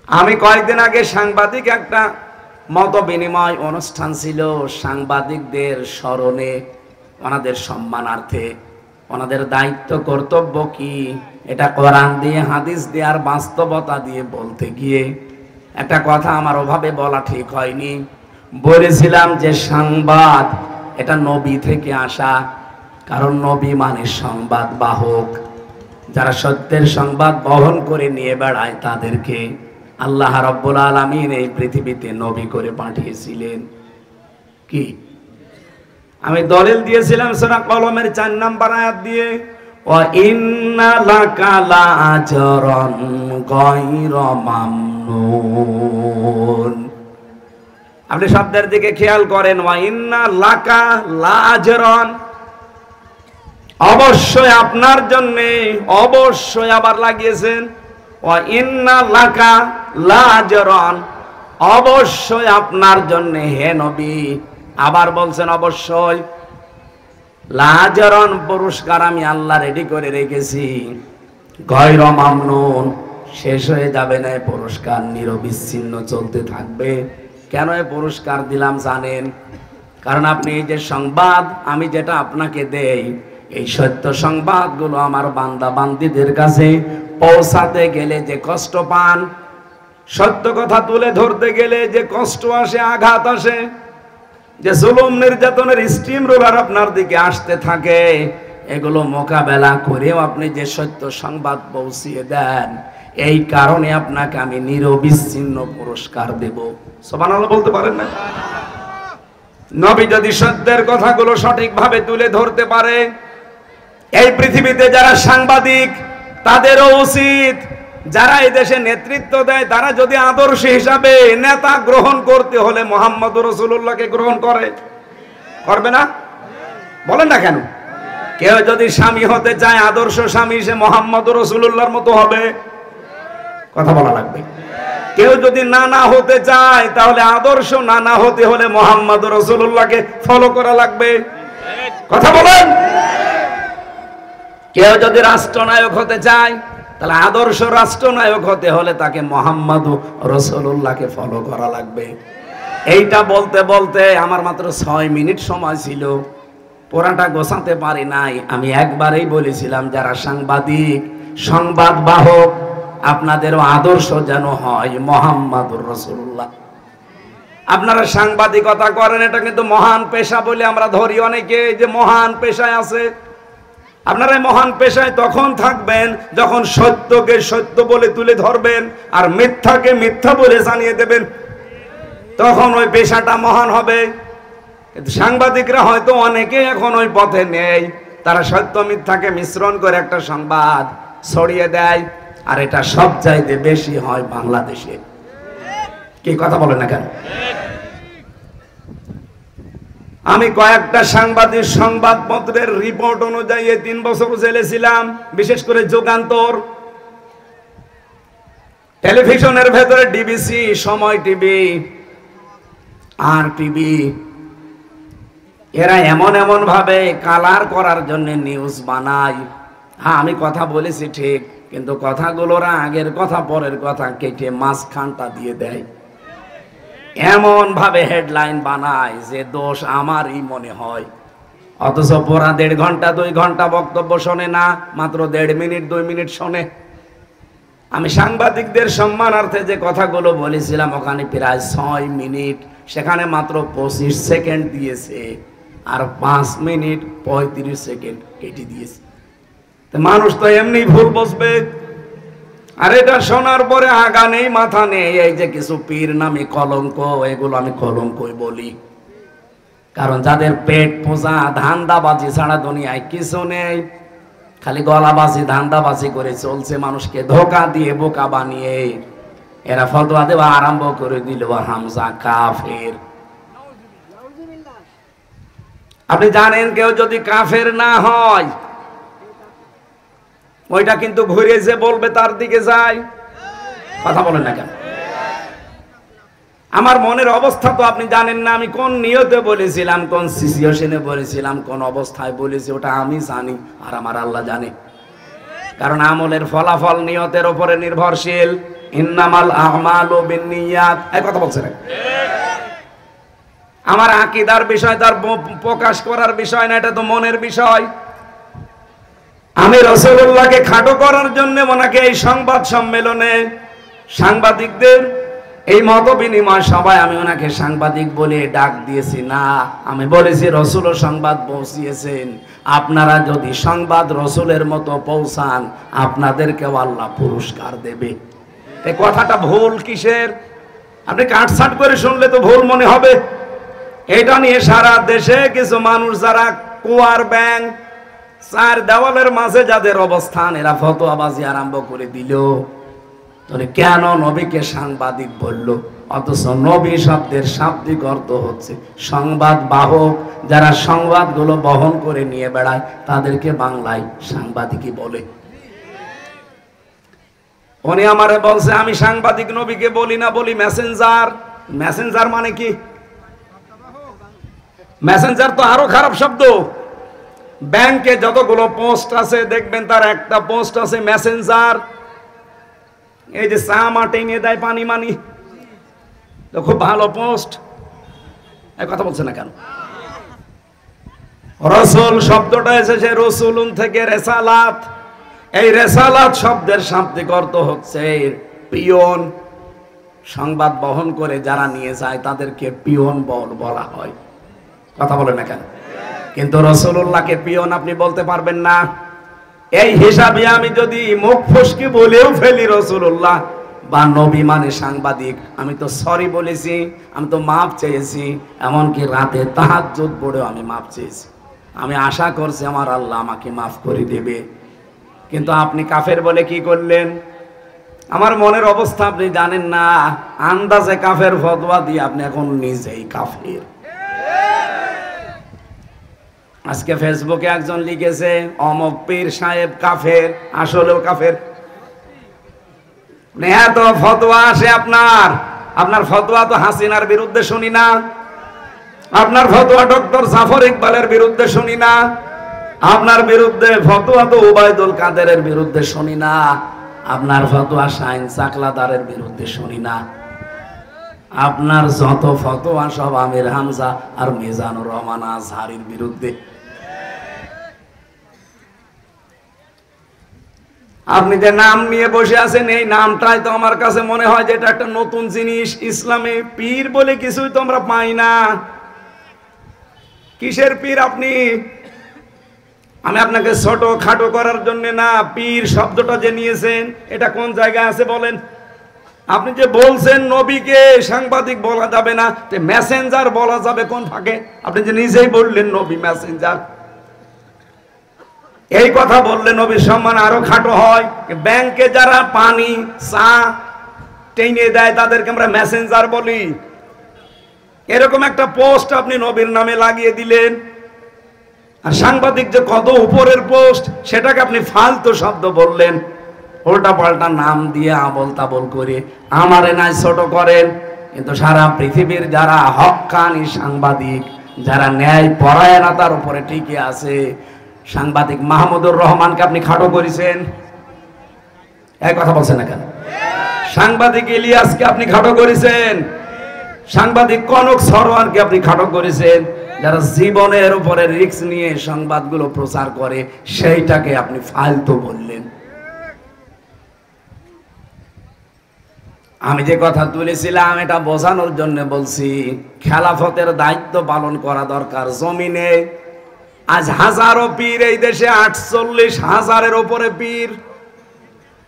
আমি কয়েকদিন আগে সাংবাদিক একটা মত বিনিময় অনুষ্ঠান ছিল, সাংবাদিকদের স্মরণে, ওনাদের সম্মানার্থে, ওনাদের দায়িত্ব কর্তব্য কি এটা কোরআন দিয়ে হাদিস দিয়ে আর বাস্তবতা দিয়ে বলতে গিয়ে একটা কথা আমার ওভাবে বলা ঠিক হয়নি। বলেছিলাম যে সংবাদ এটা নবী থেকে আসা, কারণ নবী মানে সংবাদ বাহক। যারা সত্যের সংবাদ বহন করে নিয়ে বেড়ায় তাদেরকে আল্লাহ রাব্বুল আলামিন এই পৃথিবীতে নবী করে পাঠিয়েছিলেন। কি আমি দলিল দিয়েছিলাম সূরা কলমের 4 নম্বর আয়াত দিয়ে, ওয়া ইন্না লাকা লাআজরান গায়রা মামনুন। আপনি শব্দের দিকে খেয়াল করেন, ওয়া ইন্না লাকা লাআজরান, অবশ্যই আপনার জন্য, অবশ্যই আবার লাগিয়েছেন ওয়া ইন্না লাকা লাআজরান, অবশ্যই আপনার জন্য হে নবী। আবার বলছেন অবশ্যই লাআজরান, পুরস্কার আমি আল্লাহ রেডি করে রেখেছি। গায়রা মামনুন, শেষ হয়ে যাবে না এই পুরস্কার, নিরবিচ্ছিন্ন চলতে থাকবে। কেন এই পুরস্কার দিলাম জানেন? কারণ আপনি এই যে সংবাদ আমি যেটা আপনাকে দেই, এই সত্য সংবাদগুলো আমার বান্দা বান্দীদের কাছে পৌঁছাতে গেলে যে কষ্ট পান, সত্য কথা তুলে ধরতে গেলে যে কষ্ট আসে, আঘাত আসে, যে জুলুম নির্যাতনের স্টিম রোলার আপনার দিকে আসতে থাকে, এগুলো মোকাবেলা করেও আপনি যে সত্য সংবাদ পৌঁছিয়ে দেন, এই কারণে আপনাকে আমি নিরবিচ্ছিন্ন পুরস্কার দেব। সুবহানাল্লাহ বলতে পারেন না? নবী যদি সত্যের কথাগুলো সঠিকভাবে তুলে ধরতে পারে, এই পৃথিবীতে যারা সাংবাদিক তাদেরও উচিত, যারা এই দেশে নেতৃত্ব দেয় তারা যদি আদর্শ হিসাবে নেতা গ্রহণ করতে হলে মুহাম্মদুর রাসূলুল্লাহকে গ্রহণ করবে না? বলেন না কেন? কেউ যদি স্বামী হতে চায়, আদর্শ স্বামী, সে মুহাম্মদুর রাসূলুল্লাহর মতো হবে। কথা বলা লাগবে। কেউ যদি নানা হতে চায়, তাহলে আদর্শ নানা হতে হলে মুহাম্মদুর রাসূলুল্লাহকে ফলো করা লাগবে। কথা বলেন। কেউ যদি রাষ্ট্রনায়ক হতে চায়, তাহলে আদর্শ রাষ্ট্রনায়ক হতে হলে তাকে মুহাম্মদুর রাসূলুল্লাহকে ফলো করা লাগবে। এইটা বলতে বলতে আমার মাত্র 6 মিনিট সময় ছিল, পুরাটা গোছাতে পারি নাই। আমি একবারেই বলেছিলাম, যারা সাংবাদিক, সংবাদ বাহক, আপনাদেরও আদর্শ যেন হয় মুহাম্মদুর রাসূলুল্লাহ। আপনারা সাংবাদিকতা করেন, এটা কিন্তু মহান পেশা বলে আমরা ধরি অনেকে, যে মহান পেশায় আছে। আপনারা মহান পেশায় তখন থাকবেন যখন সত্যকে সত্য বলে তুলে ধরবেন আর মিথ্যাকে মিথ্যা বলে জানিয়ে দেবেন, তখন ওই পেশাটা মহান হবে। কিন্তু সাংবাদিকরা হয়তো অনেকে এখন ওই পথে নেই, তারা সত্য মিথ্যাকে মিশ্রণ করে একটা সংবাদ ছড়িয়ে দেয়, আর এটা সব চাইতে বেশি হয় বাংলাদেশে। কি কথা বলেন না কেন? আমি কয়েকটা সাংবাদিক সংবাদপত্রের রিপোর্ট অনুযায়ী 3 বছর জেলে ছিলাম, বিশেষ করে যুগান্তর, টেলিভিশনের ভেতরে ডিবিসি, সময় টিভি, আর টিভি, এরা এমন এমন ভাবে কালার করার জন্য নিউজ বানায়। হ্যাঁ, আমি কথা বলেছি ঠিক, কিন্তু কথাগুলোরা আগের কথা পরের কথা কেটে মাঝখানটা দিয়ে দেয়। এমন ভাবে হেডলাইন বানায় যে দোষ আমারই মনে হয়, অথচ পুরা 1.5 ঘন্টা 2 ঘন্টা বক্তব্য শোনে না, মাত্র 1.5 মিনিট 2 মিনিট শোনে। আমি সাংবাদিকদের সম্মানার্থে যে কথাগুলো বলেছিলাম, ওখানে প্রায় 6 মিনিট, সেখানে মাত্র 25 সেকেন্ড দিয়েছে, আর 5 মিনিট 35 সেকেন্ড কেটে দিয়েছে। মানুষ তো এমনি ভুল বসবে। আর এটা শোনার পরে আগা নেই মাথা নেই, এই যে কিছু পীর নামে কলঙ্ক, এগুলো আমি কলঙ্কই বলি। কারণ যাদের পেট পোষা ধান্দাবাজি ছাড়া দুনিয়ায় কিছু নেই, খালি গলাবাজি ধান্দাবাজি করে চলছে, মানুষকে ধোকা দিয়ে বোকা বানিয়ে এরা ফতোয়া দেওয়া আরম্ভ করে দিল, হামজা কাফের। আপনি জানেন, কেউ যদি কাফের না হয়, ওইটা কিন্তু ঘুরে যে বলবে তার দিকে যায়। কথা বলেন না কেন? আমার মনের অবস্থা তো আপনি জানেন না, আমি কোন নিয়তে বলেছিলাম, কোন সিচুয়েশনে বলেছিলাম, কোন অবস্থায় বলেছি, ওটা আমি জানি আর আমার আল্লাহ জানে। কারণ আমলের ফলাফল নিয়তের উপরে নির্ভরশীল। ইন্নামাল আমালু বিন্নিয়াত, এই কথা বলছেন। আমার আকীদার বিষয়, তার প্রকাশ করার বিষয় না, এটা তো মনের বিষয়। আমি রাসূলুল্লাহকে খাটো করার জন্য ওনাকে এই সংবাদ সম্মেলনে সাংবাদিকদের এই মত বিনিময় সভায় আমি ওনাকে সাংবাদিক বলে ডাক দিয়েছি না, আমি বলেছি রাসূলও সংবাদ পৌঁছিয়েছেন, আপনারা যদি সংবাদ রাসূলের মতো পৌঁছান আপনাদেরকেও আল্লাহ পুরস্কার দেবে। এই কথাটা ভুল কিসের? আপনি কাটছাট করে শুনলে তো ভুল মনে হবে। এটা নিয়ে সারা দেশে কিছু মানুষ যারা কুয়ার ব্যাং, চার দেওয়ালের মাঝে যাদের অবস্থান, এরা ফতোয়াবাজি আরম্ভ করে দিল। কেন নবীকে সাংবাদিক বলল? অথচ নবী শব্দের শাব্দিক অর্থ হচ্ছে সংবাদ বাহক। যারা সংবাদগুলো বহন করে নিয়ে বেড়ায় তাদেরকে বাংলায় সাংবাদিকই বলে। উনি আমারে বলছে আমি সাংবাদিক নবীকে বলি না, বলি মেসেঞ্জার। মেসেঞ্জার মানে কি? মেসেঞ্জার তো আরো খারাপ শব্দ। ব্যাংকে যতগুলো পোস্ট আছে দেখবেন তার একটা পোস্ট আছে মেসেঞ্জার। এই যে চা মাটি নিয়ে দেয় পানি মানি, তো খুব ভালো পোস্ট। এই কথা বলছে না কেন? রাসূল শব্দটা এসেছে রাসূলুন থেকে, রেসালাত। এই রেসালাত শব্দের শাব্দিক অর্থ হচ্ছে পিয়ন। সংবাদ বহন করে যারা নিয়ে যায় তাদেরকে পিয়ন বলা হয়। কথা বলে না কেন? কিন্তু রাসূলুল্লাহকে পিয়ন আপনি বলতে পারবেন না। এই হিসাবে আমি যদি মুখ ফসকে বলেও ফেলি রাসূলুল্লাহ বা নবী মানে সাংবাদিক, আমি তো সরি বলেছি, আমি তো মাপ চেয়েছি, এমনকি রাতে তাহাজ্জুদ পড়েও আমি মাপ চেয়েছি। আমি আশা করছি আমার আল্লাহ আমাকে মাফ করে দেবে। কিন্তু আপনি কাফের বলে কি করলেন? আমার মনের অবস্থা আপনি জানেন না। আন্দাজে কাফের ফতোয়া দিয়ে আপনি এখন নিজেই কাফের। আজকে ফেসবুকে একজন লিখেছে অমক পীর সাহেব কাফের, আসলেও কাফের। এত ফতোয়া আসে আপনার। আপনার ফতোয়া তো হাসিনার বিরুদ্ধে শুনি না, আপনার ফতোয়া ডক্টর জাফর ইকবালের বিরুদ্ধে শুনি না, আপনার বিরুদ্ধে ফতোয়া তো ওবায়দুল কাদেরের বিরুদ্ধে শুনি না, আপনার ফতোয়া শাহিন চাকলাদারের বিরুদ্ধে শুনি না। আপনার যত ফতোয়া সব আমির হামজা আর মিজানুর রহমান আজহারির বিরুদ্ধে। আপনি যে নাম নিয়ে বসে আছেন, এই নামটাই তো আমার কাছে মনে হয় যে এটা একটা নতুন জিনিস। ইসলামে পীর বলে কিছুই তো আমরা পাই না। কিসের পীর আপনি? আমি আপনাকে ছোট খাটো করার জন্য না, পীর শব্দটা যে নিয়েছেন এটা কোন জায়গায় আছে বলেন? আপনি যে বলছেন নবীকে সাংবাদিক বলা যাবে না, মেসেঞ্জার বলা যাবে কোন ফাঁকে? আপনি যে নিজেই বললেন নবী মেসেঞ্জার। এই কথা বললে নবীর সম্মান আরো খাটো হয়। ব্যাংকে যারা পানি চা টেনে দেয় তাদেরকে আমরা মেসেঞ্জার বলি। এরকম একটা পোস্ট আপনি নবীর নামে লাগিয়ে দিলেন। আর সাংবাদিক যে কত উপরের পোস্ট, সেটাকে আপনি ফালতু শব্দ বললেন। উল্টা পাল্টা নাম দিয়ে আবল তাবল করে আমারে নাই ছোট করেন। কিন্তু সারা পৃথিবীর যারা হক্কানি সাংবাদিক, যারা ন্যায় পরায়ণতার উপরে টিকে আছে, সাংবাদিক মাহমুদুর রহমানকে আপনি খাটো করেছেন। এই কথা বলছেন না কেন? সাংবাদিক ইলিয়াসকে আপনি খাটো করেছেন। সাংবাদিক কনক সরওয়ারকে আপনি খাটো করেছেন। যারা জীবনের উপরে রিস্ক নিয়ে সংবাদগুলো প্রচার করে সেইটাকে আপনি ফালতু বললেন। আমি যে কথা তুলেছিলাম এটা বোঝানোর জন্য বলছি, খেলাফতের দায়িত্ব পালন করা দরকার জমিনে। আজ হাজারো পীর এই দেশে, 48,000-এর উপরে পীর।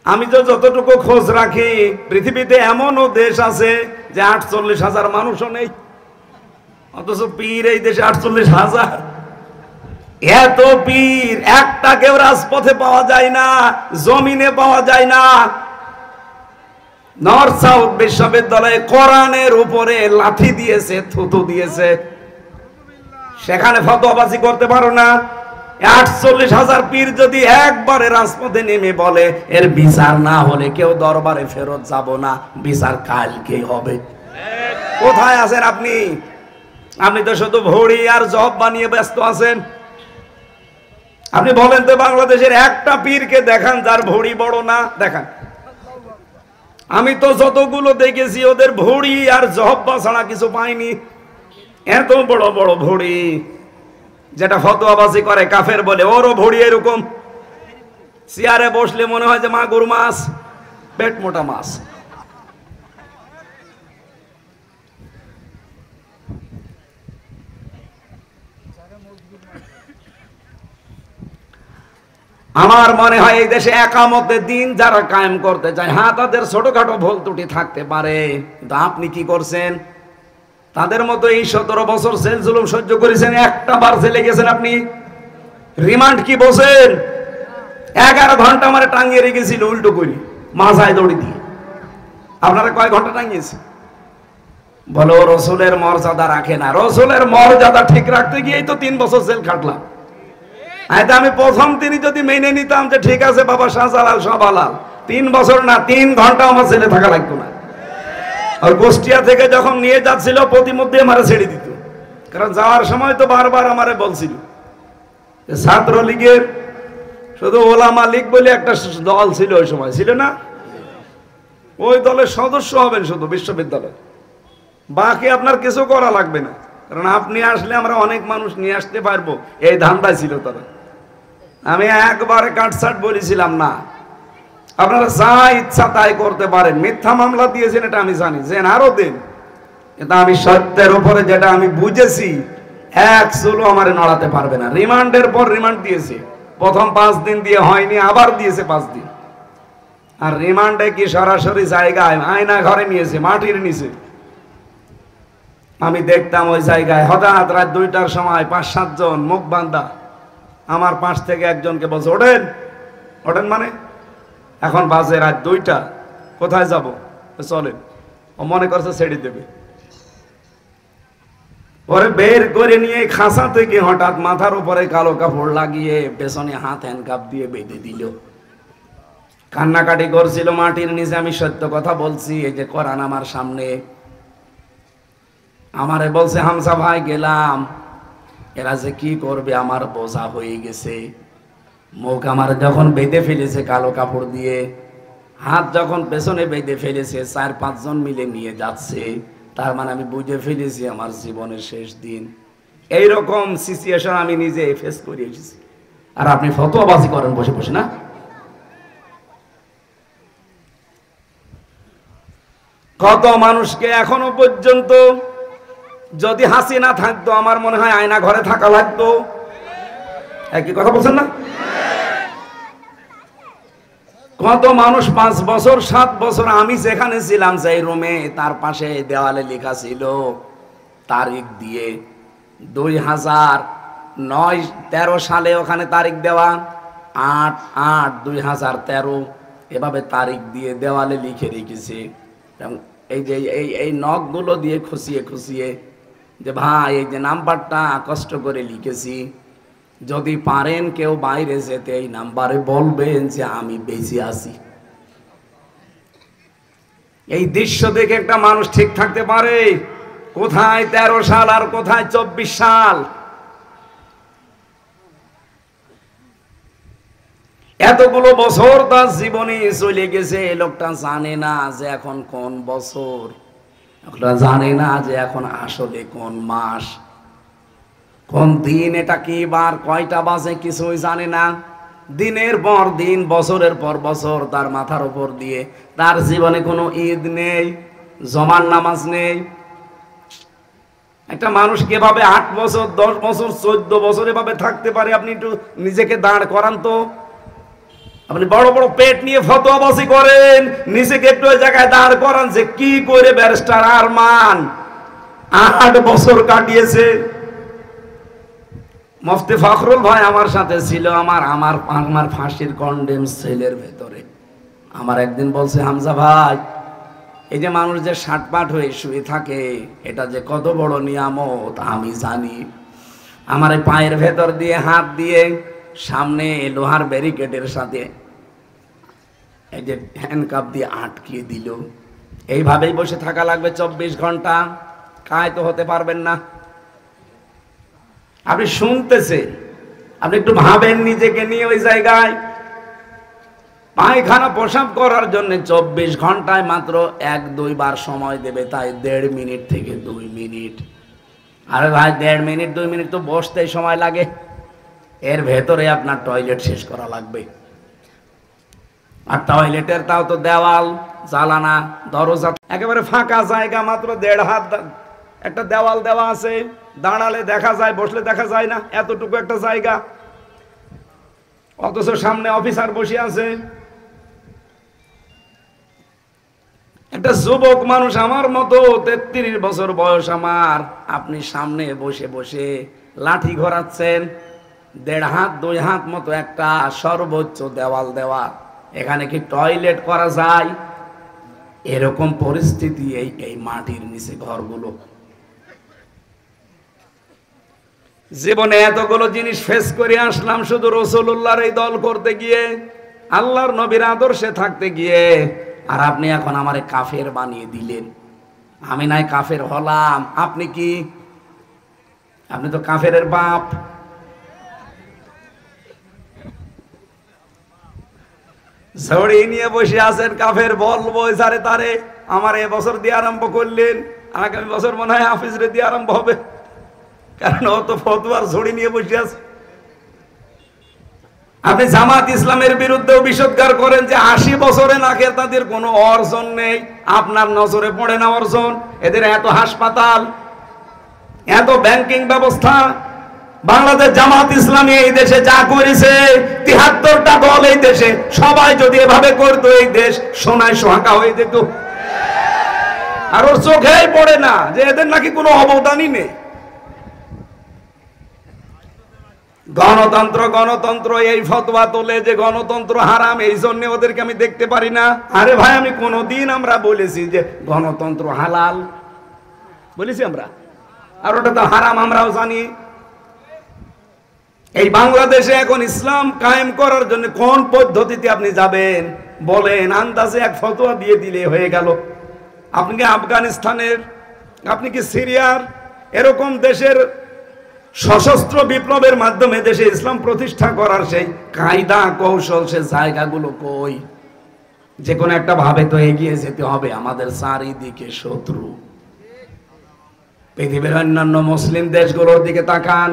আমি তো যতটুকু খোঁজ রাখি পৃথিবীতে এমনও দেশ আছে যে 48,000 মানুষও নেই, অথচ পীর এই দেশে 48,000। এত পীর, একটা কেউ রাজপথে পাওয়া যায় না, জমিনে পাওয়া যায় না। নর্থ সাউথ বিশ্ববিদ্যালয়ে কোরআনের উপরে লাঠি দিয়েছে, থুতু দিয়েছে, সেখানে ফতোয়াবাজি করতে পারো না। 48,000 পীর যদি একবারে রাজপথে নেমে বলে এর বিচার না হলে কেউ দরবারে ফেরত যাব না, বিচার কালকেই হবে। কোথায় আছেন আপনি? আপনি তো শুধু ভড়ি আর জব বানিয়ে ব্যস্ত আছেন। আপনি বলেন তো বাংলাদেশের একটা পীরকে দেখান যার ভড়ি বড় না, দেখান। আমি তো যতগুলো দেখেছি ওদের ভুড়ি আর জহব্বা ছাড়া কিছু পাইনি। এত বড় বড় ভুড়ি, যেটা ফতোয়াবাজি করে কাফের বলে, ওরও ভুড়ি এরকম। চেয়ারে বসলে মনে হয় যে মাগুর মাছ, পেট মোটা মাছ। আমার মনে হয় এই দেশে একামতের দিন যারা কায়েম করতে চায়, হ্যাঁ তাদের ছোটখাটো ভুল ত্রুটি থাকতে পারে, কিন্তু আপনি কি করছেন? তাদের মতো এই 17 বছর জেল জুলুম সহ্য করেছেন, একটা বার জেলে গেছেন আপনি? রিমান্ড কি বসেন? 11 ঘন্টা আমার টাঙিয়ে রেখেছিল উল্টো করে মাথায় দড়ি দিয়ে। আপনারা কয় ঘন্টা টাঙিয়েছে? বলো রসুলের মর্যাদা রাখে না। রসুলের মর্যাদা ঠিক রাখতে গিয়েই তো 3 বছর জেল খাটলাম। আমি প্রথম তিনি যদি মেনে নিতাম যে ঠিক আছে বাবা শাহজালাল সব হালাল, 3 বছর না 3 ঘন্টা আমার ছেলে থাকা লাগতো না। আর কুষ্টিয়া থেকে যখন নিয়ে যাচ্ছিল প্রতিমধ্যে আমারে ছেড়ে দিত, কারণ যাওয়ার সময় তো বারবার আমারে বলছিল ছাত্রলীগের শুধু ওলামা লীগ বলে একটা দল ছিল ওই সময়, ছিল না? ওই দলের সদস্য হবেন শুধু বিশ্ববিদ্যালয়, বাকি আপনার কিছু করা লাগবে না, কারণ আপনি আসলে আমরা অনেক মানুষ নিয়ে আসতে পারবো, এই ধান্দা ছিল তারা। আমি একবারে কাটছাট বলেছিলাম না, আপনারা যা ইচ্ছা তাই করতে পারেন। মিথ্যা মামলা দিয়েছেন এটা আমি জানি, যে আরো দিন, কিন্তু আমি সত্যের উপরে যেটা আমি বুঝেছি, এক চুলো আমারে নড়াতে পারবে না। রিমান্ডের পর রিমান্ড দিয়েছে, প্রথম 5 দিন দিয়ে হয়নি, আবার দিয়েছে 5 দিন। আর রিমান্ডে কি সরাসরি জায়গায় আয়না ঘরে নিয়েছে, মাটির নিচে। আমি দেখতাম ওই জায়গায় হঠাৎ রাত 2টার সময় 5-7 জন মুখ বান্ধা আমার পাশ থেকে একজনকে বলছে ওঠেন। ওঠেন মানে? এখন বাজে রাত 2টা, কোথায় যাব? চলেন। ও মনে করছে ছেড়ে দেবে, পরে বের করে নিয়ে খাঁচা থেকে হঠাৎ মাথার উপরে কালো কাপড় লাগিয়ে পেছনে হাত হ্যান্ডকাপ দিয়ে বেঁধে দিল। কান্নাকাটি করছিল মাটির নিচে। আমি সত্য কথা বলছি, এই যে কোরআন আমার সামনে। আমারে বলছে হামজা ভাই গেলাম, এরা যে কি করবে আমার বোঝা হয়ে গেছে। মুখ আমার যখন বেঁধে ফেলেছে কালো কাপড় দিয়ে, হাত যখন পেছনে বেঁধে ফেলেছে, 4-5 জন মিলে নিয়ে যাচ্ছে, তার মানে আমি বুঝে ফেলেছি আমার জীবনের শেষ দিন। এইরকম সিচুয়েশন আমি নিজে ফেস করে এসেছি। আর আপনি ফতোয়াবাজি করেন বসে বসে, না? কত মানুষকে এখনো পর্যন্ত, যদি হাসিনা থাকতো আমার মনে হয় আয়না ঘরে থাকা লাগতো। একই কথা বলছেন না? কত মানুষ 5 বছর 7 বছর আমি যেখানে ছিলাম সেই রুমে, তার পাশে দেওয়ালে লেখা ছিল তারিখ দিয়ে 2009-13 সালে ওখানে তারিখ দেওয়া, 8-8-2013 এভাবে তারিখ দিয়ে দেওয়ালে লিখে রেখেছে। এই যে এই নখগুলো দিয়ে খুশিয়ে খুশিয়ে যে ভাই এই যে নাম্বারটা কষ্ট করে লিখেছি, যদি পারেন কেউ বাইরে যেতে এই নাম্বারে বলবেন যে আমি বেঁচে আছি। এই দৃশ্য দেখে একটা মানুষ ঠিক থাকতে পারে? কোথায় 13 সাল আর কোথায় 24 সাল? এতগুলো বছর তার জীবনে চলে গেছে, লোকটা জানে না যে এখন কোন বছর, লোকটা জানে না যে এখন আসলে কোন মাস, কোন দিন, এটা কি বার, কয়টা বাজে, কিছুই জানে না। দিনের পর দিন, বছরের পর বছর তার মাথার উপর দিয়ে, তার জীবনে কোনো ঈদ নেই, জমার নামাজ নেই। একটা মানুষ কিভাবে 8 বছর 10 বছর 14 বছর এভাবে থাকতে পারে? আপনি একটু নিজেকে দাঁড় করান তো। আপনি বড় বড় পেট নিয়ে ফতোয়াবাজি করেন, নিজেকে একটু ওই জায়গায় দাঁড় করান যে কি করে ব্যারিস্টার আরমান 8 বছর কাটিয়েছে। মুফতি ফখরুল ভাই আমার সাথে ছিল, আমার ফাঁসির কন্ডেম সেলের ভেতরে। আমার একদিন বলছে, হামজা ভাই এই যে মানুষ যে শাটপাট হয়ে শুয়ে থাকে, এটা যে কত বড় নিয়ামত আমি জানি। আমার এই পায়ের ভেতর দিয়ে হাত দিয়ে সামনে লোহার ব্যারিকেডের সাথে এই যে হ্যান্ডকাপ দিয়ে আটকিয়ে দিল। এইভাবেই বসে থাকা লাগবে 24 ঘন্টা, কায় তো হতে পারবেন না। আপনি শুনতেছেন, আপনি একটু ভাবেন নিজেকে নিয়ে ওই জায়গায় পায়খানা প্রসাব করার জন্য 24 ঘন্টায় মাত্র 1-2 বার সময় দেবে, তাই 1.5 মিনিট থেকে 2 মিনিট। আরে ভাই 1.5 মিনিট 2 মিনিট তো বসতেই সময় লাগে, এর ভেতরে আপনার টয়লেট শেষ করা লাগবে। আর টয়লেটের তাও তো দেওয়াল, জালানা, দরজা, একেবারে ফাঁকা জায়গা, মাত্র 1.5 হাত একটা দেওয়াল দেওয়া আছে, দাঁড়ালে দেখা যায়, বসলে দেখা যায় না, এতটুকু একটা জায়গা। অথচ সামনে অফিসার বসে আছে। একটা যুবক মানুষ আমার মতো, 33 বছর বয়স আমার, আপনি সামনে বসে বসে লাঠি ঘোরাচ্ছেন, 1.5 হাত 2 হাত মতো একটা সর্বোচ্চ দেওয়াল দেওয়া, এখানে কি টয়লেট করা যায়? এরকম পরিস্থিতি এই মাটির নিচে ঘরগুলো। জীবনে এতগুলো জিনিস ফেস করে আসলাম শুধু রাসূলুল্লাহর এই দল করতে গিয়ে, আল্লাহর নবীর আদর্শে থাকতে গিয়ে, আর আপনি এখন আমারে কাফের বানিয়ে দিলেন। আমি নাই কাফের হলাম, আপনি কি? আপনি তো কাফেরের বাপ। ঝড়ি নিয়ে বসে আছেন, কাফের বলবো সারে তারে। আমার এবছর দিয়ে আরম্ভ করলেন, আগামী বছর মনে হয় হাফিজরে দিয়ে আরম্ভ হবে, কারণ ও তো ফতোয়ার ঝড়ি নিয়ে বসে আছে। আপনি জামাত ইসলামের বিরুদ্ধেও বিষোদ্গার করেন যে 80 বছরে নাকি তাদের কোনো অর্জন নেই। আপনার নজরে পড়ে না অর্জন? এদের এত হাসপাতাল, এত ব্যাংকিং ব্যবস্থা। বাংলাদেশ জামাত ইসলামী এই দেশে যা করেছে, 73টা দল এই দেশে, সবাই যদি এভাবে করতো এই দেশ সোনায় সোহাগা হয়ে যেত। আর ওর চোখেই পড়ে না যে এদের নাকি কোনো অবদানই নেই। গণতন্ত্র গণতন্ত্র এই ফতোয়া তোলে যে গণতন্ত্র হারাম, এই জন্য ওদেরকে আমি দেখতে পারি না। আরে ভাই, আমি কোনদিন আমরা বলেছি যে গণতন্ত্র হালাল? বলেছি আমরা? আর ওটা তো হারাম আমরাও জানি। এই বাংলাদেশে এখন ইসলাম কায়েম করার জন্য কোন পদ্ধতিতে আপনি যাবেন বলেন? আন্দাজে এক ফতোয়া দিয়ে দিলে হয়ে গেল। আপনি কি আফগানিস্তানের, আপনি কি সিরিয়ার, এরকম দেশের সশস্ত্র বিপ্লবের মাধ্যমে দেশে ইসলাম প্রতিষ্ঠা করার সেই কায়দা কৌশল, সে জায়গাগুলো কই? যে কোনো একটা ভাবে তো এগিয়ে যেতে হবে। আমাদের চারিদিকে শত্রু। পৃথিবীর অন্যান্য মুসলিম দেশগুলোর দিকে তাকান,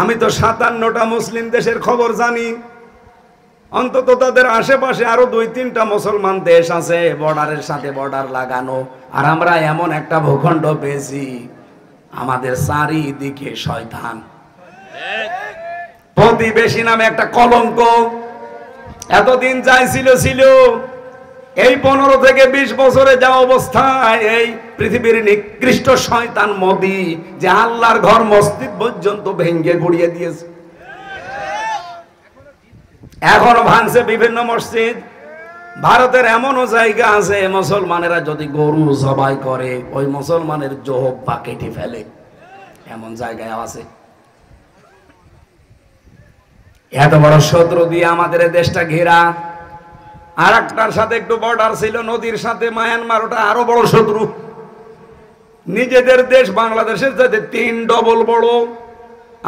আমি তো 57টা মুসলিম দেশের খবর জানি। অন্তত তাদের আশেপাশে আরো 2-3টা মুসলমান দেশ আছে, বর্ডারের সাথে বর্ডার লাগানো। আর আমরা এমন একটা ভূখণ্ড পেয়েছি, আমাদের চারিদিকে শয়তান। প্রতিবেশী নামে একটা কলঙ্ক। এতদিন যাই ছিল, এই 15 থেকে 20 বছরে যা অবস্থায়, এই পৃথিবীর নিকৃষ্ট শয়তান মোদি, যে আল্লাহর ঘর মসজিদ পর্যন্ত ভেঙ্গে গুড়িয়ে দিয়েছে। এখনো ভাঙছে বিভিন্ন মসজিদ। ভারতের এমনও জায়গা আছে, মুসলমানেরা যদি গরু জবাই করে ওই মুসলমানের জোহব্বা কেটে ফেলে, এমন জায়গায় আছে। এত বড় শত্রু দিয়ে আমাদের দেশটা ঘেরা। আর একটার সাথে একটু বর্ডার ছিল, নদীর সাথে মায়ানমার, ওটা আরো বড় শত্রু। নিজেদের দেশ বাংলাদেশের চাইতে 3 ডবল বড়।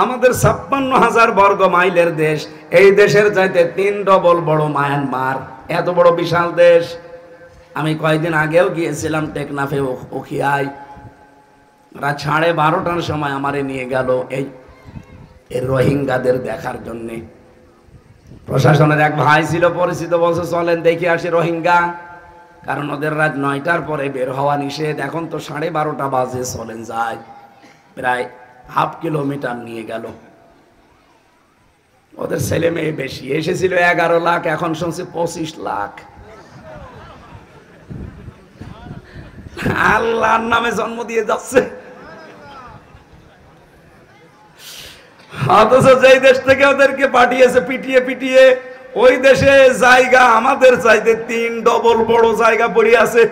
আমাদের 56,000 বর্গ মাইলের দেশ, এই দেশের চাইতে 3 ডবল বড় মায়ানমার। এত বড় বিশাল দেশ। আমি কয়েকদিন আগেও গিয়েছিলাম টেকনাফে, উখিয়ায়। রাত 12:30টার সময় আমারে নিয়ে গেল এই রোহিঙ্গাদের দেখার জন্যে। প্রশাসনের এক ভাই ছিল পরিচিত, বলছে চলেন দেখে আসি রোহিঙ্গা, কারণ ওদের রাত 9টার পরে বের হওয়া নিষেধ। এখন তো 12:30 বাজে, চলেন যায়। প্রায় ½ কিলোমিটার নিয়ে গেল। ওদের ছেলে মেয়ে বেশি, এসেছিল 11 লাখ, এখন শুনছি 25 লাখ। আল্লাহর নামে জন্ম দিয়ে যাচ্ছে। অথচ যেই দেশ থেকে ওদেরকে পাঠিয়েছে পিটিয়ে পিটিয়ে, ওই দেশে জায়গা আমাদের চাইতে 3 ডবল বড় জায়গা পড়ে আছে।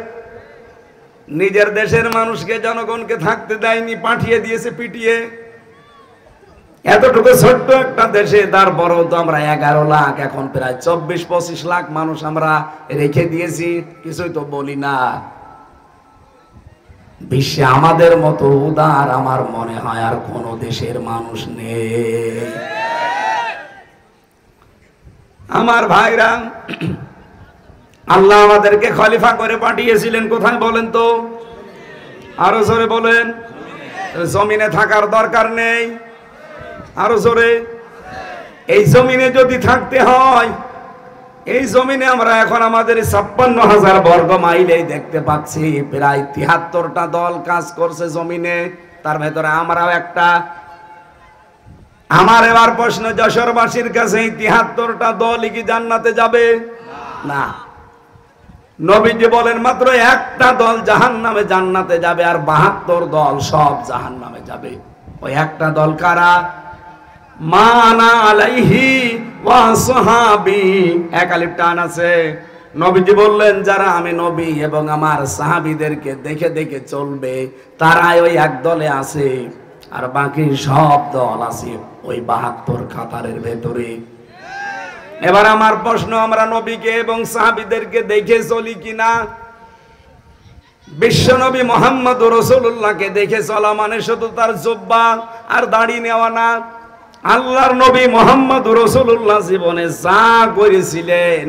নিজের দেশের মানুষকে, জনগণকে থাকতে দেয়নি, পাঠিয়ে দিয়েছে পিটিয়ে। এতটুকু ছোট্ট একটা দেশে তারপরেও তো আমরা 11 লাখ, এখন প্রায় 24-25 লাখ মানুষ আমরা রেখে দিয়েছি, কিছুই তো বলি না। বিশ্বে আমাদের মতো উদার আমার মনে হয় আর কোন দেশের মানুষ নেই। আমার ভাইরা, আল্লাহ আমাদেরকে খলিফা করে পাঠিয়েছিলেন কোথায় বলেন তো? আরো জোরে বলেন। জমিনে থাকার দরকার নেই? আরো জোরে। এই জমিনে যদি থাকতে হয়, এই জমিনে আমরা এখন আমাদের 56,000 বর্গ মাইলেই দেখতে পাচ্ছি প্রায় 73টা দল কাজ করছে জমিনে, তার ভেতরে আমরাও একটা। আমার এবার প্রশ্ন যশোরবাসীর কাছে, 73টা দল কি জান্নাতে যাবে? না। নবীজি বলেন মাত্র একটা দল জাহান্নামে জান্নাতে যাবে, আর 72 দল সব জাহান্নামে যাবে। ওই একটা দল কারা? মানা আলাইহি ওয়া সাহাবী, এক আলিফ টান আছে। নবীজি বললেন যারা আমি নবী এবং আমার সাহাবীদেরকে দেখে দেখে চলবে তারাই ওই এক দলে আছে, আর বাকি সব দল আছে ওই 72 কাতারের ভেতরে। এবার আমার প্রশ্ন, আমরা নবীকে এবং সাহাবীদেরকে দেখে চলি কিনা? বিশ্ব নবী মুহাম্মদুর রাসূলুল্লাহকে দেখে চলা মানে শুধু তার জুব্বা আর দাড়ি নেওয়া না। আল্লাহর নবী মুহাম্মদুর রাসূলুল্লাহ জীবনে যা করেছিলেন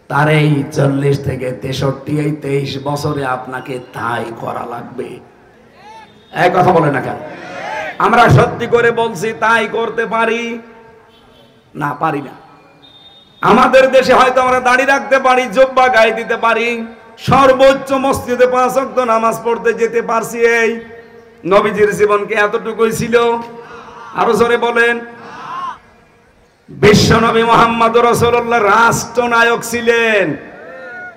তার এই 40 থেকে 63 এই 23 বছরে আপনাকে তাই করা লাগবে। এই কথা বলে না কেন? আমরা সত্যি করে বলছি তাই করতে পারি না? পারি না। আমাদের দেশে হয়তো আমরা দাড়ি রাখতে পারি, জুব্বা গায়ে দিতে পারি, সর্বোচ্চ মসজিদে 5 ওয়াক্ত নামাজ পড়তে যেতে পারছি। এই নবীজির জীবন কি এতটুকুই ছিল? আরো জোরে বলেন। বিশ্ব নবী মুহাম্মদুর রাসূলুল্লাহ রাষ্ট্রনায়ক ছিলেন,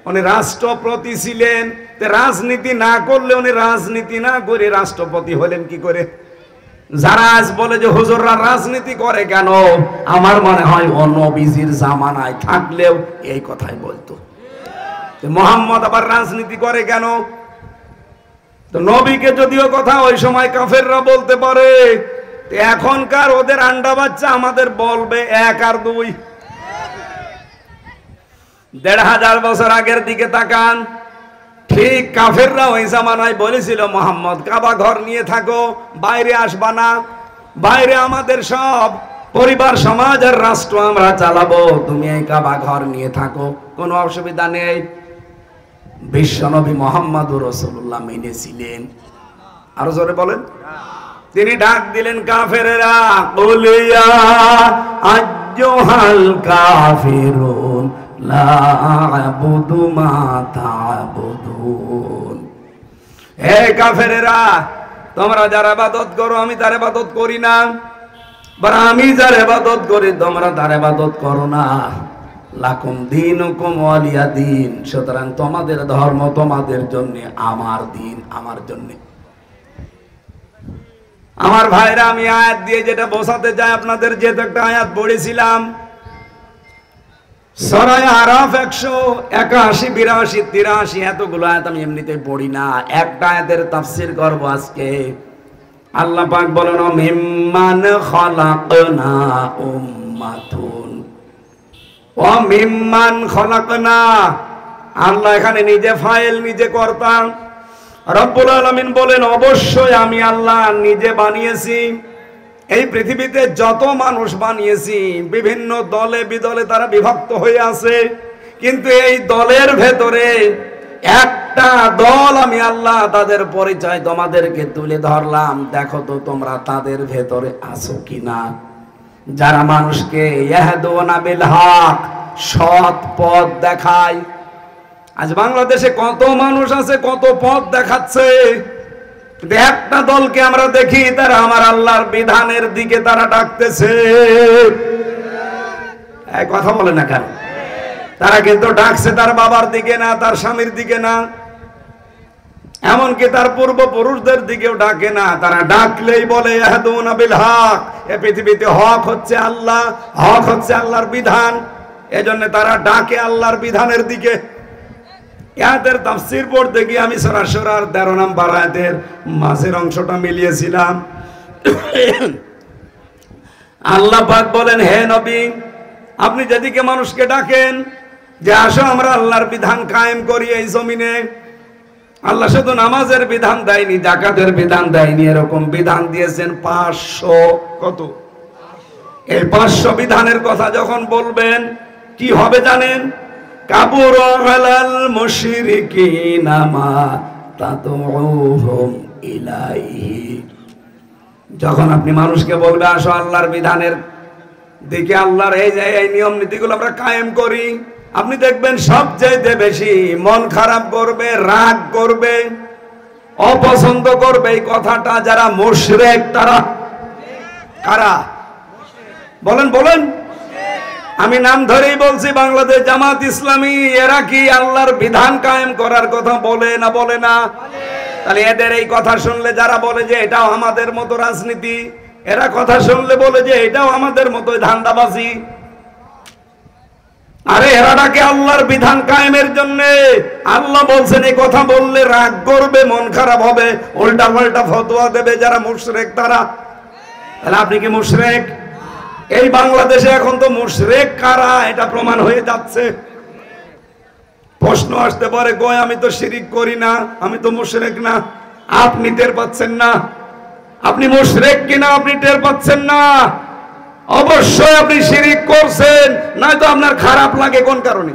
উনি রাষ্ট্রপতি ছিলেন। রাজনীতি না করলে, উনি রাজনীতি না করে রাষ্ট্রপতি হলেন কি করে? যারা আজ বলে যে হুজুররা রাজনীতি করে কেন, আমার মনে হয় ও নবীজির জামানায় থাকলেও এই কথাই বলতো। মুহাম্মদ আবার রাজনীতি করে কেন? তো নবীকে যদিও কথা ওই সময় কাফেররা বলতে পারে, এখনকার ওদের আন্ডা বাচ্চা আমাদের বলবে 1 আর 2। 1500 বছর আগের দিকে তাকান, ঠিক কাফেররা ওই জামানায় বলেছিল মুহাম্মদ কাবা ঘর নিয়ে থাকো, বাইরে আসবা না, বাইরে আমাদের সব পরিবার সমাজ আর রাষ্ট্র আমরা চালাবো, তুমি এই কাবা ঘর নিয়ে থাকো, কোনো অসুবিধা নেই। বিশ্বনবী মুহাম্মদুর রাসূলুল্লাহ মেনেছিলেন। আরো জোরে বলেন। তিনি ডাক দিলেন কাফেরেরা, কুলিয়া আইয়ুহাল কাফিরুন লা আ'বুদু মা তা'বুদুন। হে কাফেরেরা, তোমরা যার ইবাদত করো আমি তার ইবাদত করি না, আর আমি যার ইবাদত করি তোমরা তার ইবাদত করো না। লাকুম দীনুকুম ওয়ালিয়া দীন, সুতরাং তোমাদের ধর্ম তোমাদের জন্য, আমার দিন আমার জন্য। আমার ভাইরা, আমি আয়াত দিয়ে যেটা বোঝাতে চাই আপনাদের, যেহেতু একটা আয়াত পড়েছিলাম সূরা আরাফ 181, 82, 83, এতগুলো আয়াত আমি এমনিতেই পড়ি না, একটা আয়াতের তাফসীর করব আজকে। আল্লাহ পাক বলেন মিম্মান খালাকনা উম্মাতুন, ও মিম্মান খালাকনা। আল্লাহ এখানে নিজে ফাইল, নিজে কর্তা। রব্বুল আলামিন বলেন অবশ্যই আমি আল্লাহ নিজে বানিয়েছি। এই পৃথিবীতে যত মানুষ বানিয়েছি বিভিন্ন দলে বিদলে তারা বিভক্ত হয়ে আছে, কিন্তু এই দলের ভেতরে একটা দল আমি আল্লাহ, তাদের পরিচয় তোমাদেরকে তুলে ধরলাম, দেখো তো তোমরা তাদের ভেতরে আছো কিনা। যারা মানুষকে ইয়াহদুনা বিল হক, সৎ পথ দেখায়। আজ বাংলাদেশে কত মানুষ আছে, কত পথ দেখাচ্ছে, একটা দলকে আমরা দেখি তারা আমার আল্লাহর বিধানের দিকে তারা ডাকতেছে। এক কথা বলে না কেন? তারা কিন্তু ডাকছে তার বাবার দিকে না, তার স্বামীর দিকে না, এমনকি তার পূর্বপুরুষদের দিকেও ডাকে না। তারা ডাকলেই বলে ইয়াহদুনা বিল হক, এই পৃথিবীতে হক হচ্ছে আল্লাহ, হক হচ্ছে আল্লাহর বিধান, এজন্য তারা ডাকে আল্লাহর বিধানের দিকে। ইয়াদের তাফসীর পড়তে গিয়ে আমি সূরা শুরার 13 নম্বর আয়াতের মাঝের অংশটা মিলিয়েছিলাম। আল্লাহ পাক বলেন, হে নবী, আপনি যেদিকে মানুষকে ডাকেন যে আসো আমরা আল্লাহর বিধান কায়েম করি এই জমিনে, আল্লাহ শুধু নামাজের বিধান দেয়নি, যাকাতের বিধান দেয়নি, এরকম বিধান দিয়েছেন 500। কত? এই 500 বিধানের কথা যখন বলবেন কি হবে জানেন? কাবুরা আলাল মুশরিকিনা মা তাদউহুম ইলাইহি। যখন আপনি মানুষকে বলবে আসো আল্লাহর বিধানের দিকে, আল্লাহর এই যে এই নিয়ম নীতিগুলো আমরা কায়েম করি, আপনি দেখবেন সবচেয়ে বেশি মন খারাপ করবে, রাগ করবে, অপছন্দ করবে এই কথাটা যারা মুশরিক। তারা কারা বলেন বলেন? আমি নাম ধরেই বলছি, বাংলাদেশ জামাত ইসলামী। এরা কি আল্লাহর বিধান কায়েম করার কথা বলে না বলে না? তাহলে এদের এই কথা শুনলে যারা বলে যে এটাও আমাদের মতো রাজনীতি, এরা কথা শুনলে বলে যে এটাও আমাদের মতো ধান্দাবাজি। আরে এরা ডাকে আল্লাহর বিধান কায়েমের জন্য। আল্লাহ বলছেন এই কথা বললে রাগ করবে, মন খারাপ হবে, উল্টা পাল্টা ফতোয়া দেবে যারা মুশরিক তারা। তাহলে আপনি কি মুশরিক? এই বাংলাদেশে এখন তো মুশরিক কারা এটা প্রমাণ হয়ে যাচ্ছে। প্রশ্ন আসতে পারে, কই আমি তো শিরিক করি না, আমি তো মুশরিক না। আপনি টের পাচ্ছেন না? আপনি মুশরিক কিনা আপনি টের পাচ্ছেন না? অবশ্যই আপনি শিরিক করছেন, নয়তো আপনার খারাপ লাগে কোন কারণে?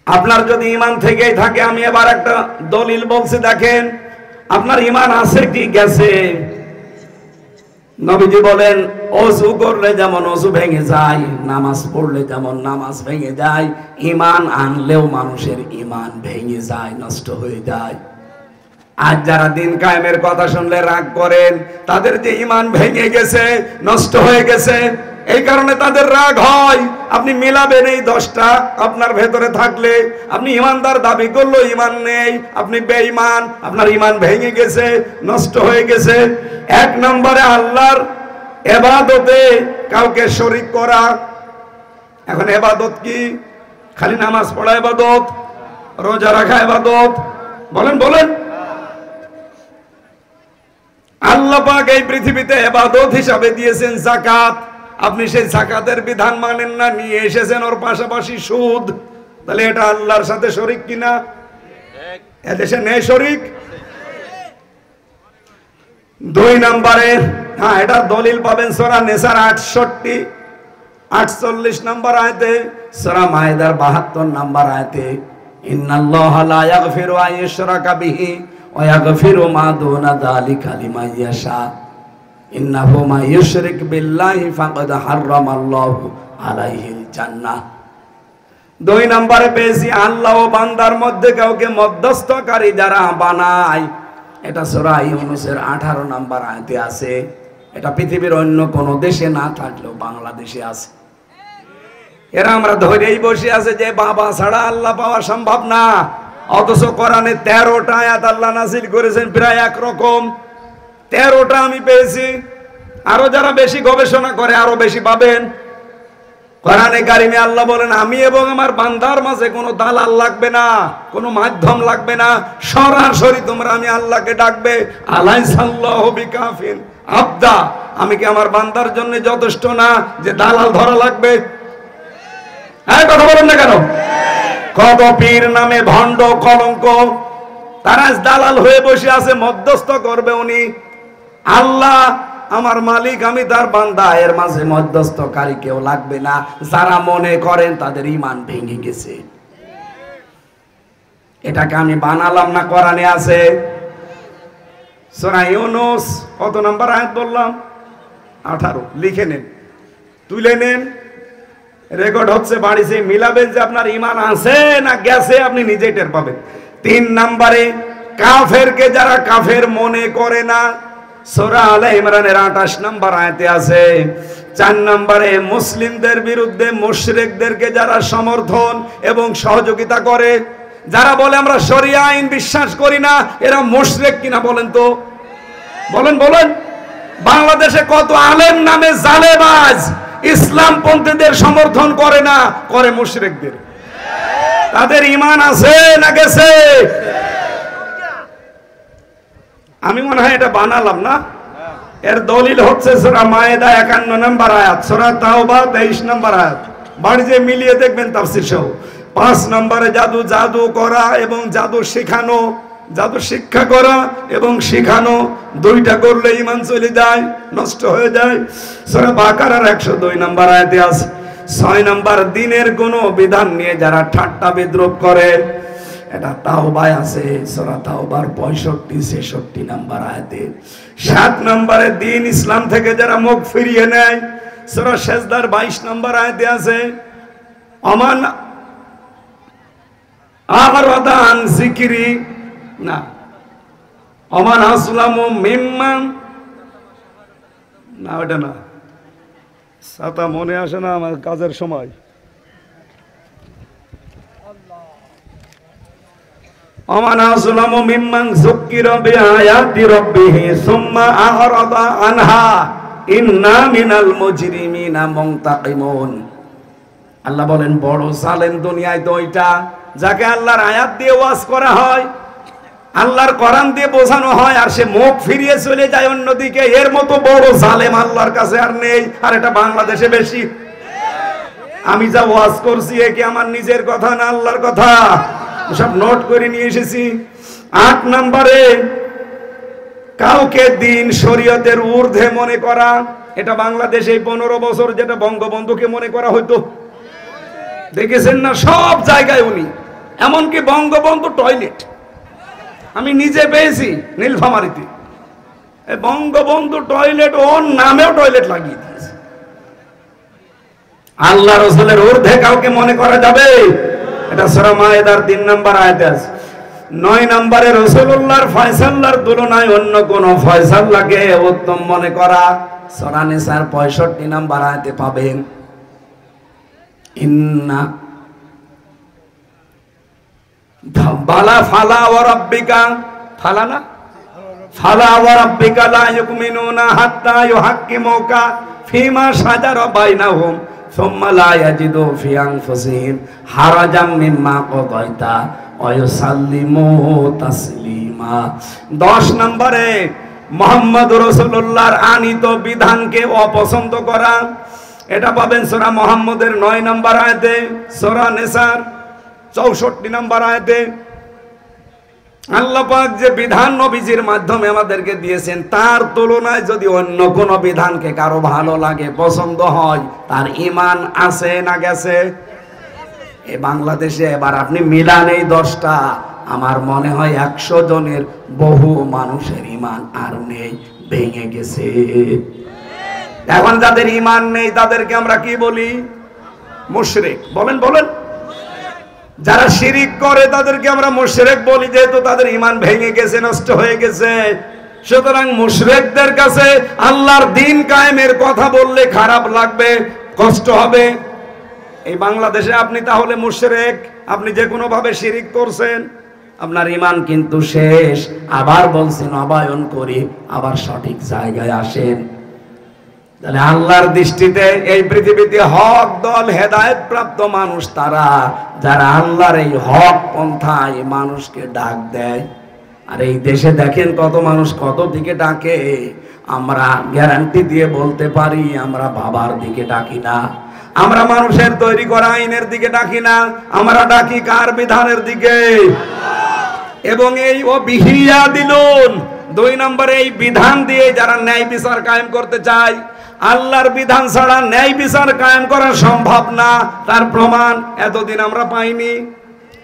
আপনার যদি ঈমান থেকেই থাকে, আমি এবার একটা দলিল বলছি, দেখেন আপনার ঈমান আছে কি গেছে। নবীজি বলেন ওযু করলে যেমন ওযু ভেঙে যায়, নামাজ পড়লে যেমন নামাজ ভেঙে যায়, ঈমান আনলেও মানুষের ঈমান ভেঙে যায়, নষ্ট হয়ে যায়। আজ যারা দিন কায়েমের কথা শুনলে রাগ করেন, তাদের যে ঈমান ভেঙে গেছে, নষ্ট হয়ে গেছে, এই কারণে তাদের রাগ হয়। আপনি মিলাবেন এই 10টা আপনার ভেতরে থাকলে, আপনি ঈমানদার দাবি করলো ঈমান নেই, আপনি বেঈমান, আপনার ঈমান ভেঙে গেছে, নষ্ট হয়ে গেছে। 1 নম্বরে আল্লাহর ইবাদতে কাউকে শরীক করা। এখন ইবাদত কি? খালি নামাজ পড়া ইবাদত, রোজা রাখা ইবাদত? বলেন বলেন? আল্লাহ পাক এই পৃথিবীতে ইবাদত হিসাবে দিয়েছেন যাকাত। আপনি সেই যাকাতের বিধান মানেন না, নিয়ে এসেছেন ওর পাশাপাশি সুদ। তাহলে এটা আল্লাহর সাথে শরীক কিনা? এদেশে নেই শরীক। 2 নম্বরে, হ্যাঁ এটা দলিল পাবেন সূরা নিসার 48 নম্বর আয়াতে, সূরা মায়েদার 72 নম্বর আয়াতে, ইন্নাল্লাহা লা ইয়াগফিরু আন ইউশরাকা বিহি ওয়া ইয়াগফিরু মা দুনা যালিকা লিমান ইয়াশা ইন্নাহু মা ইউশরিক বিল্লাহি ফাকাদ হারামাল্লাহু আলাইহিল জান্নাহ। 2 নম্বরে পেয়েছি আল্লাহ ও বান্দার মধ্যে কাউকে মধ্যস্থকারী যারা বানায়, এটা সূরা ইউনূসের 18 নম্বর আয়াতে আছে। এটা পৃথিবীর অন্য কোন দেশে না থাকলেও বাংলাদেশে আছে। এরা আমরা ধরেই বসে আছে যে বাবা ছাড়া আল্লাহ পাওয়া সম্ভব না, অথচ কোরআনে 13টা আয়াত আল্লাহ নাযিল করেছেন প্রায় একরকম। 13টা আমি পেয়েছি, আরো যারা বেশি গবেষণা করে আরো বেশি পাবেন। কোরআনে কারিমে আল্লাহ বলেন আমি এবং আমার বান্দার মাঝে কোনো দালাল লাগবে না, কোনো মাধ্যম লাগবে না, সরাসরি তোমরা আমি আল্লাহকে ডাকবে। আলাইসাল্লাহু বিকাফিন আবদা, আমি কি আমার বান্দার জন্য যথেষ্ট না যে দালাল ধরা লাগবে? হ্যাঁ কথা বলেন না কেন? কত পীর নামে ভণ্ড কলঙ্ক, তারা দালাল হয়ে বসে আছে, মধ্যস্থ করবে উনি। আল্লাহ আমার মালিক, আমি তার বান্দা, এর মাঝে মধ্যস্থকারী কেউ লাগবে না। যারা মনে করেন তাদের ঈমান ভেঙে গেছে। এটাকে আমি বানালাম না, কোরআনে আছে। সূরা ইউনূস কত নম্বর আয়াত বললাম? 18। লিখে নেন, তুলে নেন, রেকর্ড হচ্ছে, বাড়িতে মিলাবেন যে আপনার ঈমান আছে না গেছে, আপনি নিজেই টের পাবেন। 3 নম্বরে কাফেরকে যারা কাফের মনে করে না, সূরা আলে ইমরানের 28 নম্বর আয়াতে আছে। 4 নম্বরে মুসলিমদের বিরুদ্ধে মুশরিকদেরকে যারা সমর্থন এবং সহযোগিতা করে, যারা বলে আমরা শরিয়া আইন বিশ্বাস করি না, এরা মুশরিক কিনা বলেন তো? বলেন বলেন? বাংলাদেশে কত আলেম নামে জালেবাজ ইসলাম পন্থীদের সমর্থন করে না, করে মুশরিকদের। তাদের ঈমান আছে না গেছে? আমি মনে হয় এটা বানালাম না। এর দলিল হচ্ছে সূরা মায়েদা 51 নম্বর আয়াত, সূরা তাওবা 23 নম্বর আয়াত। বাড়িতে মিলিয়ে দেখবেন তাফসীর সহ। 5 নম্বরে জাদু করা এবং জাদু শেখানো, জাদু শিক্ষা করা এবং শেখানো, 2টা করলে ঈমান চলে যায়, নষ্ট হয়ে যায়। সূরা বাকারার 102 নম্বর আয়াতে আছে। 6 নাম্বার, দিনের কোন বিধান নিয়ে যারা ঠাট্টা বিদ্রুপ করে, এটা তাওবায় আছে, সূরা তাওবার 65-66 নাম্বার আয়াতে। 7 নম্বরে দিন ইসলাম থেকে যারা মুখ ফিরিয়ে নেয়, সূরা সেজদার 22 নম্বর আয়াতে আছে, আমান আরাদান যিকরি, না আমান আসলামু মিম্মান, না ওটা না, সাতা মনে আসে না আমার কাজের সময়। আমান আসলামু মিম্মান যুক্কিরা বিআয়াতি রাব্বিহি সুম্মা আরাদা আনহা ইন্না মিনাল মুজরিমিনা মুনতাকিমুন। আল্লাহ বলেন বড় জালেম দুনিয়ায় তো ওইটা, যাকে আল্লাহর আয়াত দিয়ে ওয়াজ করা হয়, আল্লাহর কোরআন দিয়ে বোঝানো হয়, আর সে মুখ ফিরিয়ে চলে যায় অন্যদিকে। এর মতো বড় জালেম আল্লাহর কাছে আর নেই। আর এটা বাংলাদেশে বেশি। আমি যা ওয়াজ করছি এ কি আমার নিজের কথা না আল্লাহর কথা? সব নোট করে নিয়ে এসেছি। 8 নম্বরে কাউকে দিন শরীয়তের ঊর্ধ্বে মনে করা, এটা বাংলাদেশে 15 বছর যেটা বঙ্গবন্ধুকে মনে করা হতো, দেখেছেন না? সব জায়গায় উনি, এমনকি বঙ্গবন্ধু টয়লেট আমি নিজে পেয়েছি নীলফামারীতে। বঙ্গবন্ধু টয়লেট ওর নামেও টয়লেট লাগিয়ে দিয়েছে। আল্লাহ রাসূলের ঊর্ধ্বে কাউকে মনে করা যাবে? এটা সূরা মায়েদার 3 নম্বর আয়াতে আছে। 9 নম্বরে রাসূলুল্লাহর ফয়সালার তুলনায় অন্য কোন ফয়সালাকে উত্তম মনে করা, সূরা নিসার 65 নম্বর আয়াতে পাবেন। ইন্না বালা ফালা ওয়া রাব্বিকা, ফালা না, ফালা ওয়া রাব্বিকা লা ইউমিনুনা হাত্তা ইউহাক্কিমুকা ফিমা শাজারা বাইনাহুম সুম্মা লা ইয়াজিদু ফি আনফুসিহিম হারাজাম মিম্মা কাদাইতা ওয়া ইউসাল্লিমু তাসলিমা। 10 নম্বরে মুহাম্মদুর রাসূলুল্লাহর আনিত বিধানকে অপছন্দ করা, এটা পাবেন সূরা মুহাম্মদের 9 নম্বর আয়াতে, সূরা নিসার 64 নম্বর আয়াতে। আল্লাহ পাক যে বিধান নবীজির মাধ্যমে আমাদেরকে দিয়েছেন, তার তুলনায় যদি অন্য কোন বিধানকে কারো ভালো লাগে, পছন্দ হয়, তার ঈমান আছে না গেছে? এই বাংলাদেশে এবার আপনি মিলান এই 10টা, আমার মনে হয় 100 জনের বহু মানুষের ঈমান আর নেই, ভেঙে গেছে। এখন যাদের ঈমান নেই তাদেরকে আমরা কি বলি? মুশরিক। বলেন বলেন। যারা শিরিক করে তাদেরকে আমরা মুশরিক বলি, যেহেতু তাদের ঈমান ভেঙে গেছে, নষ্ট হয়ে গেছে। সুতরাং মুশরিকদের কাছে আল্লাহর দ্বীন কায়েমের কথা বললে খারাপ লাগবে, কষ্ট হবে। এই বাংলাদেশে আপনি তাহলে মুশরিক, আপনি যে কোনো ভাবে শিরিক করছেন, আপনার ঈমান কিন্তু শেষ। আবার বলছেন নবায়ন করি, আবার সঠিক জায়গায় আসেন। তাহলে আল্লাহর দৃষ্টিতে এই পৃথিবীতে হক দল, হেদায়েত প্রাপ্ত মানুষ তারা, যারা আল্লাহর এই হক পন্থায় মানুষকে ডাক দেয়। আর এই দেশে দেখেন কত মানুষ কত দিকে ডাকে। আমরা গ্যারান্টি দিয়ে বলতে পারি আমরা বাবার দিকে ডাকি না, আমরা মানুষের তৈরি করা আইনের দিকে ডাকি না, আমরা ডাকি কার? বিধানের দিকে। এবং এই ও বিহিয়া দিলুন 2 নম্বরে এই বিধান দিয়ে যারা ন্যায় বিচার কায়েম করতে চায়, আল্লাহর বিধান ছাড়া ন্যায় বিচার কায়েম করা সম্ভব না। তার প্রমাণ এতদিন আমরা পাইনি,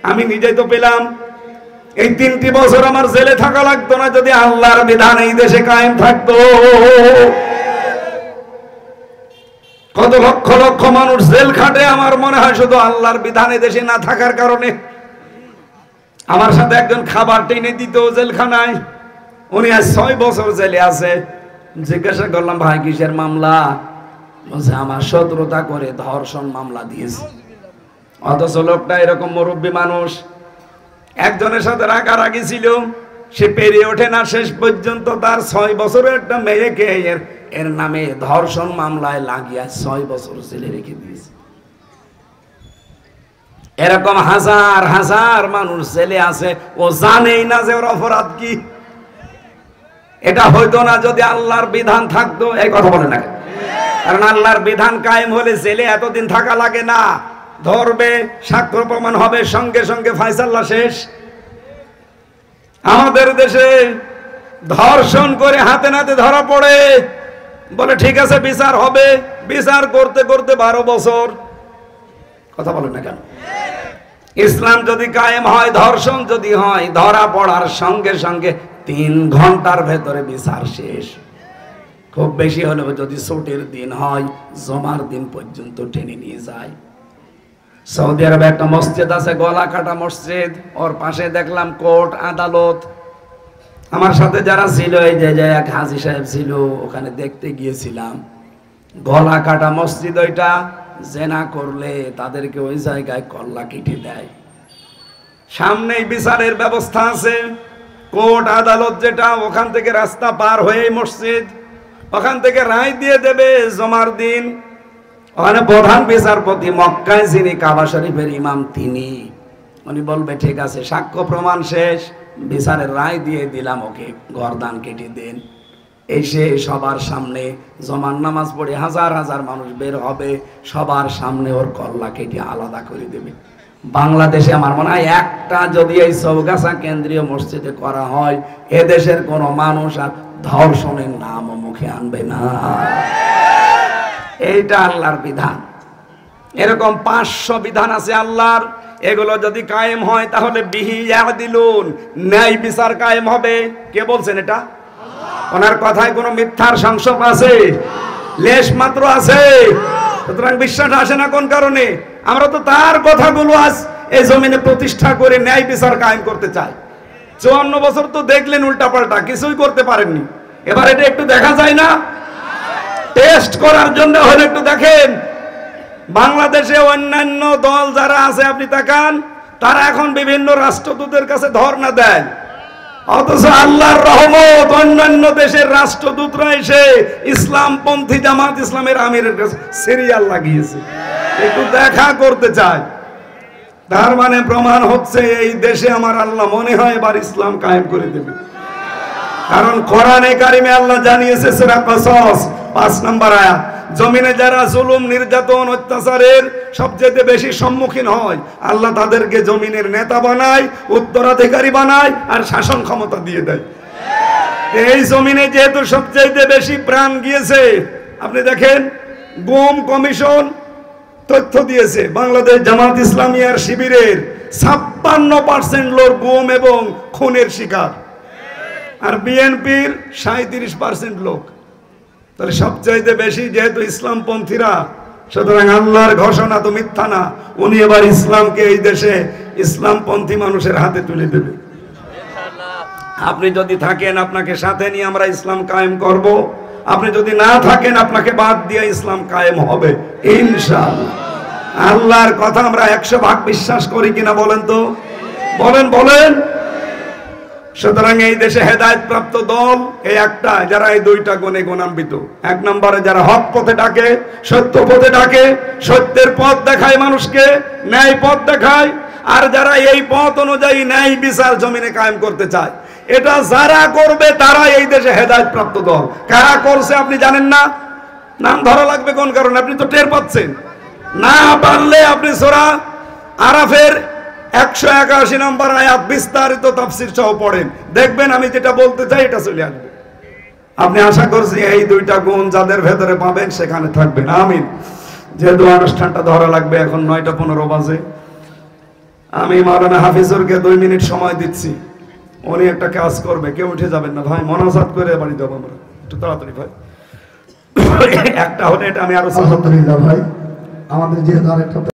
আমি নিজেই তো পেলাম। এই 3টি বছর আমার জেলে থাকা লাগতো না যদি আল্লাহর বিধান এই দেশে কায়েম থাকতো। কত লক্ষ লক্ষ মানুষ জেল খাটে, আমার মনে হয় শুধু আল্লাহর বিধান এই দেশে না থাকার কারণে। আমার সাথে একজন খাবার টেনে দিত জেলখানায়, উনি আজ 6 বছর জেলে আছে। জিজ্ঞাসা করলাম ভাই কিসের মামলা? বলছে আমার শত্রুতা করে ধর্ষণ মামলা দিয়েছে। অথচ লোকটা এরকম মুরব্বী মানুষ, একজনের সাথে রাগারাগি ছিল, সে পেরিয়ে ওঠে না, শেষ পর্যন্ত তার 6 বছরের একটা মেয়েকে এর নামে ধর্ষণ মামলায় লাগিয়ে 6 বছর জেলে রেখে দিয়েছে। এরকম হাজার হাজার মানুষ জেলে আছে, ও জানেই না যে ওর অপরাধ কি। এটা হইতো না যদি আল্লাহর বিধান থাকতো। এই কথা বলে না, কারণ আল্লাহর বিধান কায়েম হলে জেলে এতদিন থাকা লাগে না। ধরবে, সাক্ষ্য প্রমাণ হবে, সঙ্গে সঙ্গে ফায়সালা শেষ। আমাদের দেশে ধর্ষণ করে হাতে নাতে ধরা পড়ে, বলে ঠিক আছে বিচার হবে, বিচার করতে করতে 12 বছর, কথা বলেন না কেন? ইসলাম যদি কায়েম হয়, ধর্ষণ যদি হয়, ধরা পড়ার সঙ্গে সঙ্গে 3 ঘন্টার ভেতরে বিচার শেষ। খুব বেশি হলেও যদি ছুটির দিন হয়, জমার দিন পর্যন্ত টেনে নিয়ে যায়। সৌদি আরবে একটা মসজিদ আছে, গলা কাটা মসজিদ, ওর পাশে দেখলাম কোর্ট আদালত। আমার সাথে যারা ছিল, এই যে এক হাজী সাহেব ছিল, ওখানে দেখতে গিয়েছিলাম। গলা কাটা মসজিদ ওইটা, জেনা করলে তাদেরকে ওই জায়গায় কল্লা কেটে দেয়। সামনেই বিচারের ব্যবস্থা আছে, কোর্ট আদালত যেটা, ওখান থেকে রাস্তা পার হয়ে মসজিদ, ওখান থেকে রায় দিয়ে দেবে জমার দিন। ওখানে প্রধান বিচারপতি মক্কায় যিনি কাবা শরীফের ইমাম, তিনি উনি বলবে ঠিক আছে, সাক্ষ্য প্রমাণ শেষ, বিচারের রায় দিয়ে দিলাম, ওকে গর্দান কেটে দেন। এসে সবার সামনে জমার নামাজ পড়ে হাজার হাজার মানুষ বের হবে, সবার সামনে ওর কল্লা কেটে আলাদা করে দেবে। বাংলাদেশে আমার মনে হয় একটা যদি এই চৌগাছা কেন্দ্রীয় মসজিদে করা হয়, এদেশের কোন মানুষ আর ধর্ষণের নাম মুখে আনবে না। এইটা আল্লাহর বিধান। এরকম 500 বিধান আছে আল্লাহর, এগুলো যদি কায়েম হয় তাহলে বিহি ইয়াদিলুন, ন্যায় বিচার কায়েম হবে। কে বলছেন এটা? ওনার কথায় কোনো মিথ্যার সংসব আছে? লেশ মাত্র আছে? সুতরাং বিশ্বাস আসে না কোন কারণে? আমরা তো তার কথাগুলো আজ এই জমিনে প্রতিষ্ঠা করে ন্যায় বিচার কায়েম করতে চাই। 54 বছর তো দেখলেন উল্টাপাল্টা, কিছুই করতে পারেননি। এবার এটা একটু দেখা যায় না? টেস্ট করার জন্য হলে একটু দেখেন। বাংলাদেশে অন্যান্য দল যারা আছে আপনি তাকান, তারা এখন বিভিন্ন রাষ্ট্রদূতের কাছে ধর্ণা দেয়, অথচ আল্লাহর রহমত অন্যান্য দেশের রাষ্ট্রদূতরা এসে ইসলামপন্থী জামাত ইসলামের আমিরের কাছে সিরিয়াল লাগিয়েছে, একটু দেখা করতে চায়। তার মানে প্রমাণ হচ্ছে এই দেশে আমার আল্লাহ মনে হয় এবার ইসলাম কায়েম করে দেবে। কারণ কোরআনে কারিমে আল্লাহ জানিয়েছে, সূরা কসস 5 নম্বর আয়াত, জমিনে যারা জুলুম নির্যাতন অত্যাচারের সবচেয়ে বেশি সম্মুখীন হয়, আল্লাহ তাদেরকে জমিনের নেতা বানায়, উত্তরাধিকারী বানায়, আর শাসন ক্ষমতা দিয়ে দেয়। এই জমিনে যেহেতু সবচেয়ে বেশি প্রাণ গিয়েছে, আপনি দেখেন গুম কমিশন তথ্য দিয়েছে, বাংলাদেশ জামাত ইসলামিয়ার শিবিরের 56% লোক গুম এবং খুনের শিকার, আর বিএনপির 37% লোক। তাহলে সবচাইতে বেশি যেহেতু ইসলামপন্থীরা, সুতরাং আল্লাহর ঘোষণা তো মিথ্যা না, উনি এবার ইসলামকে এই দেশে ইসলামপন্থী মানুষের হাতে তুলে দেবে। আপনি যদি থাকেন, আপনাকে সাথে নিয়ে আমরা ইসলাম কায়েম করব। আপনি যদি না থাকেন, আপনাকে বাদ দিয়ে ইসলাম কায়েম হবে ইনশাআল্লাহ। আল্লাহর কথা আমরা 100% বিশ্বাস করি কিনা বলেন তো? বলেন। সুতরাং এই দেশে হেদায়েত প্রাপ্ত দল এই একটা, যারা এই 2টা গুণে গুণান্বিত। 1 নম্বরে যারা হক পথে ডাকে, সত্য পথে ডাকে, সত্যের পথ দেখায় মানুষকে, ন্যায় পথ দেখায়, আর যারা এই পথ অনুযায়ী ন্যায় বিচার জমিনে কায়েম করতে চায়। এটা যারা করবে তারা এই দেশে হেদায়েত প্রাপ্ত দল। কারা করছে আপনি জানেন না? নাম ধরা লাগবে কোন কারণে? আপনি তো টের পাচ্ছেন না। পারলে আপনি সূরা আরাফের 181 নম্বর আয়াত বিস্তারিত তাফসীর সহ পড়েন, দেখবেন আমি যেটা বলতে চাই এটা চলে আসবে। আপনি আশা করছি এই 2টা গুণ যাদের ভেতরে পাবেন সেখানে থাকবেন। আমিন। যেহেতু অনুষ্ঠানটা ধরা লাগবে, এখন 9:15 বাজে, আমি মাওলানা হাফিজুরকে 2 মিনিট সময় দিচ্ছি। উনি একটা কাজ করবে, কেউ উঠে যাবেন না ভাই, মোনাজাত করে বাড়ি যাবো আমরা, একটু তাড়াতাড়ি ভাই। একটা হলে এটা আমি আরো আলহামদুলিল্লাহ ভাই, আমাদের যেহেতু আরেকটা